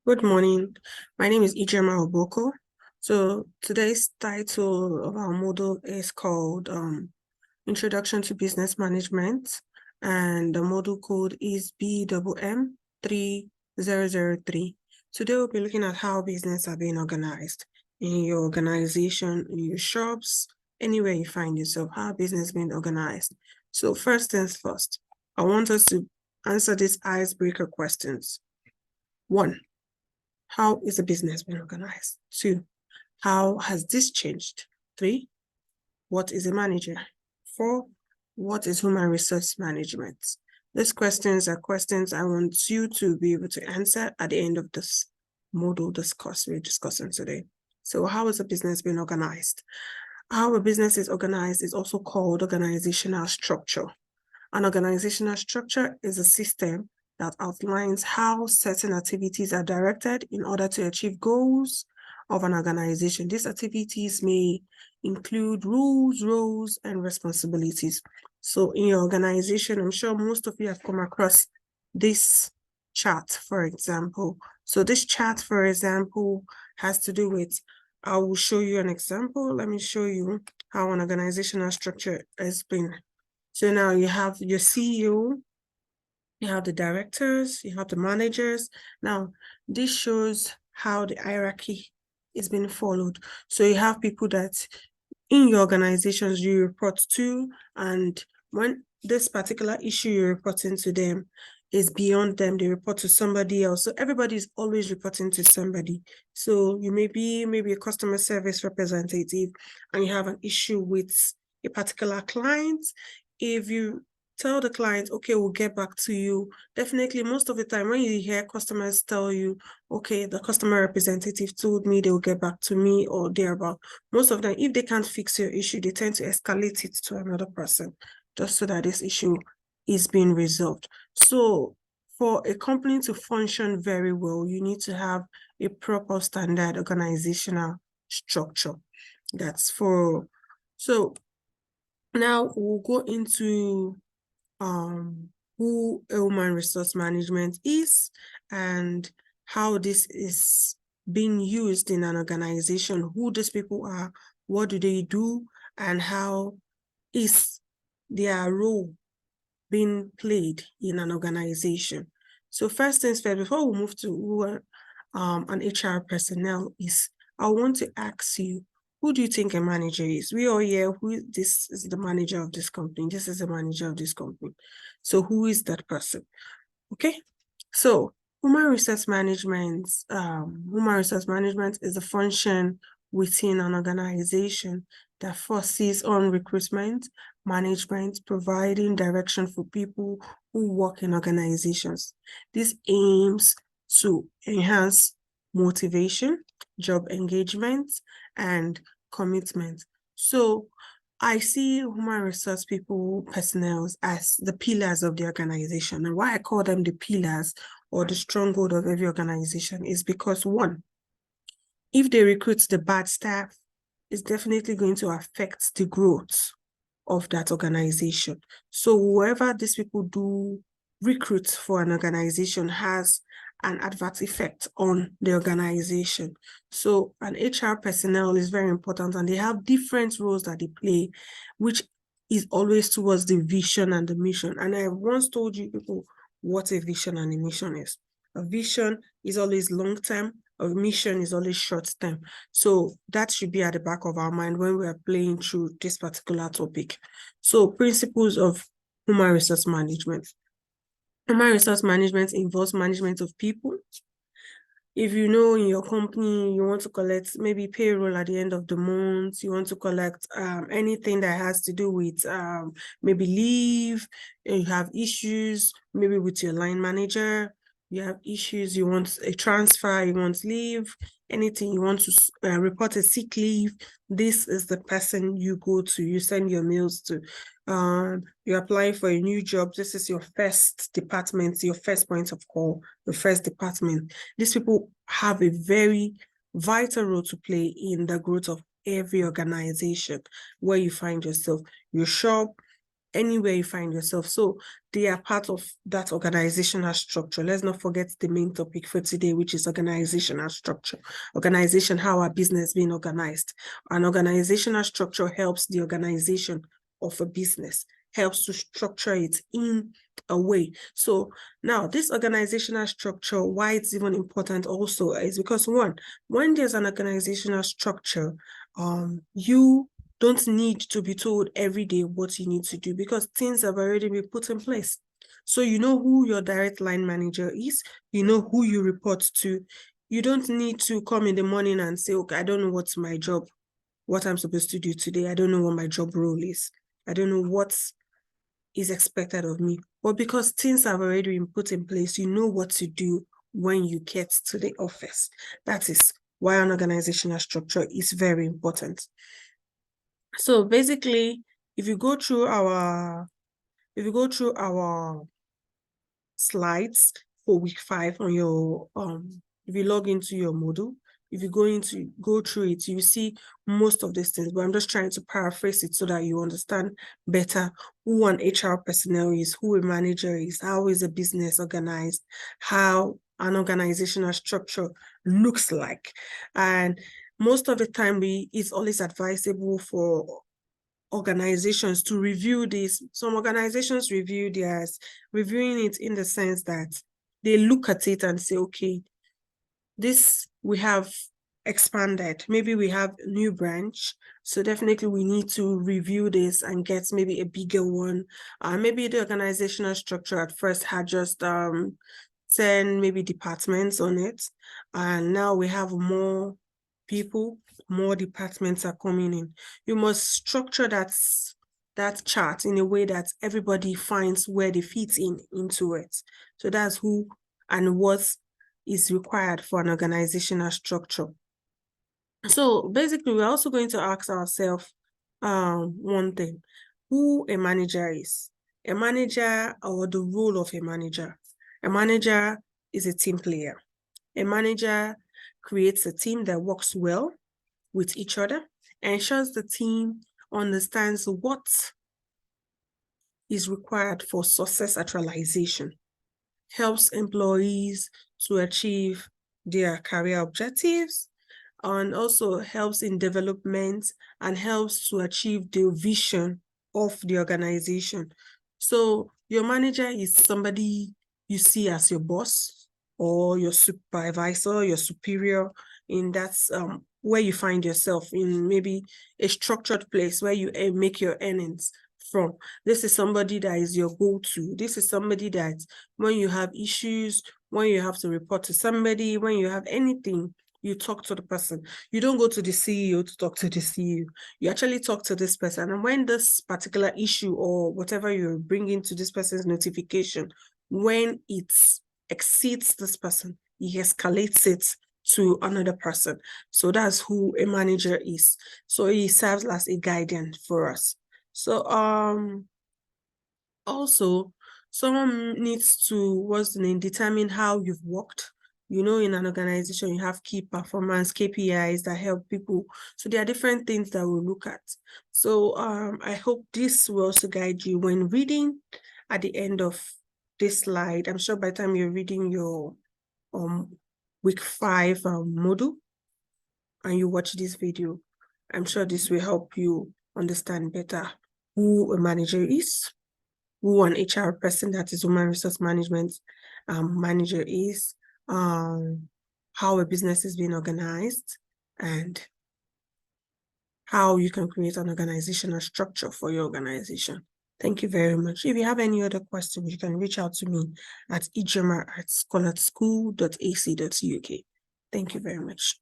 Good morning. My name is Ijeoma Oboko. So today's title of our module is called Introduction to Business Management, and the module code is BMM 3003. Today we'll be looking at how business are being organized in your organization, in your shops, anywhere you find yourself, how business being organized. So first things first, I want us to answer these icebreaker questions. 1. How is the business being organized? 2, how has this changed? 3, what is a manager? 4, what is human resource management? These questions are questions I want you to be able to answer at the end of this module we're discussing today. So how is a business being organized? How a business is organized is also called organizational structure. An organizational structure is a system that outlines how certain activities are directed in order to achieve goals of an organization. These activities may include rules, roles, and responsibilities. So in your organization, I'm sure most of you have come across this chart, for example. So this chart, for example, has to do with, I will show you an example. Let me show you how an organizational structure has been. So now you have your CEO, you have the directors, you have the managers. Now, this shows how the hierarchy is being followed. So you have people that in your organizations you report to, and when this particular issue you're reporting to them is beyond them, they report to somebody else. So everybody is always reporting to somebody. So you may be maybe a customer service representative and you have an issue with a particular client. If you tell the client, okay, we'll get back to you, definitely most of the time when you hear customers tell you, okay, the customer representative told me they will get back to me or thereabout, most of them, if they can't fix your issue, they tend to escalate it to another person just so that this issue is being resolved. So for a company to function very well, you need to have a proper standard organizational structure. That's for, so now we'll go into who human resource management is and how this is being used in an organization, who these people are, what do they do, and how is their role being played in an organization. So first things first, before we move to who an HR personnel is, I want to ask you, who do you think a manager is? We all hear who this is the manager of this company. This is the manager of this company. So who is that person? Okay. So human resource management is a function within an organization that focuses on recruitment, management, providing direction for people who work in organizations. This aims to enhance motivation, job engagement, and commitment. So I see human resource personnel as the pillars of the organization. And why I call them the pillars or the stronghold of every organization is because, one, if they recruit the bad staff, it's definitely going to affect the growth of that organization. So whoever these people do recruit for an organization has an adverse effect on the organization. So an HR personnel is very important, and they have different roles that they play, which is always towards the vision and the mission. And I once told you people what a vision and a mission is. A vision is always long-term, a mission is always short-term. So that should be at the back of our mind when we are playing through this particular topic. So principles of human resource management. Human resource management involves management of people. If you know in your company, you want to collect maybe payroll at the end of the month, you want to collect anything that has to do with maybe leave, you have issues maybe with your line manager, you have issues, you want a transfer, you want leave, anything, you want to report a sick leave, this is the person you go to, you send your mails to. You're applying for a new job, this is your first department, your first point of call, your first department. These people have a very vital role to play in the growth of every organization where you find yourself. Your shop, anywhere you find yourself. So they are part of that organizational structure. Let's not forget the main topic for today, which is organizational structure. Organization, how our business being organized. An organizational structure helps the organization of a business, helps to structure it in a way. So now this organizational structure, why it's even important also is because one, when there's an organizational structure, you don't need to be told every day what you need to do because things have already been put in place. So you know who your direct line manager is, you know who you report to. You don't need to come in the morning and say, okay, I don't know what's my job, what I'm supposed to do today. I don't know what my job role is. I don't know what is expected of me. But because things have already been put in place, you know what to do when you get to the office. That is why an organizational structure is very important. So basically, if you go through our slides for week 5 on your if you log into your Moodle, if you go through it, you see most of these things, but I'm just trying to paraphrase it so that you understand better who an HR personnel is, who a manager is, how is a business organized, how an organizational structure looks like. And most of the time, it's always advisable for organizations to review this. Some organizations review theirs, reviewing it in the sense that they look at it and say, okay, this we have expanded. Maybe we have a new branch. So definitely we need to review this and get maybe a bigger one. Maybe the organizational structure at first had just 10 maybe departments on it. And now we have more people, more departments are coming in. You must structure that chart in a way that everybody finds where they fit into it. So that's who and what is required for an organizational structure. So basically, we're also going to ask ourselves one thing: who a manager is. A manager, or the role of a manager. A manager is a team player. A manager creates a team that works well with each other, ensures the team understands what is required for success actualization, helps employees to achieve their career objectives, and also helps in development and helps to achieve the vision of the organization. So your manager is somebody you see as your boss or your supervisor, your superior, in that's where you find yourself in maybe a structured place where you make your earnings from. This is somebody that is your go-to. This is somebody that when you have issues, when you have to report to somebody, when you have anything, you talk to the person. You don't go to the CEO to talk to the CEO. You actually talk to this person. And when this particular issue or whatever you're bringing to this person's notification, when it exceeds this person, he escalates it to another person. So that's who a manager is. So he serves as a guardian for us. So also, someone needs to determine how you've worked. You know, in an organization, you have key performance KPIs that help people. So there are different things that we'll look at. So I hope this will also guide you when reading at the end of this slide. I'm sure by the time you're reading your week 5 module and you watch this video, I'm sure this will help you understand better who a manager is, who an HR person, that is human resource management manager is, how a business is being organized, and how you can create an organizational structure for your organization. Thank you very much. If you have any other questions, you can reach out to me at Ijeoma@scholartschool.ac.uk. Thank you very much.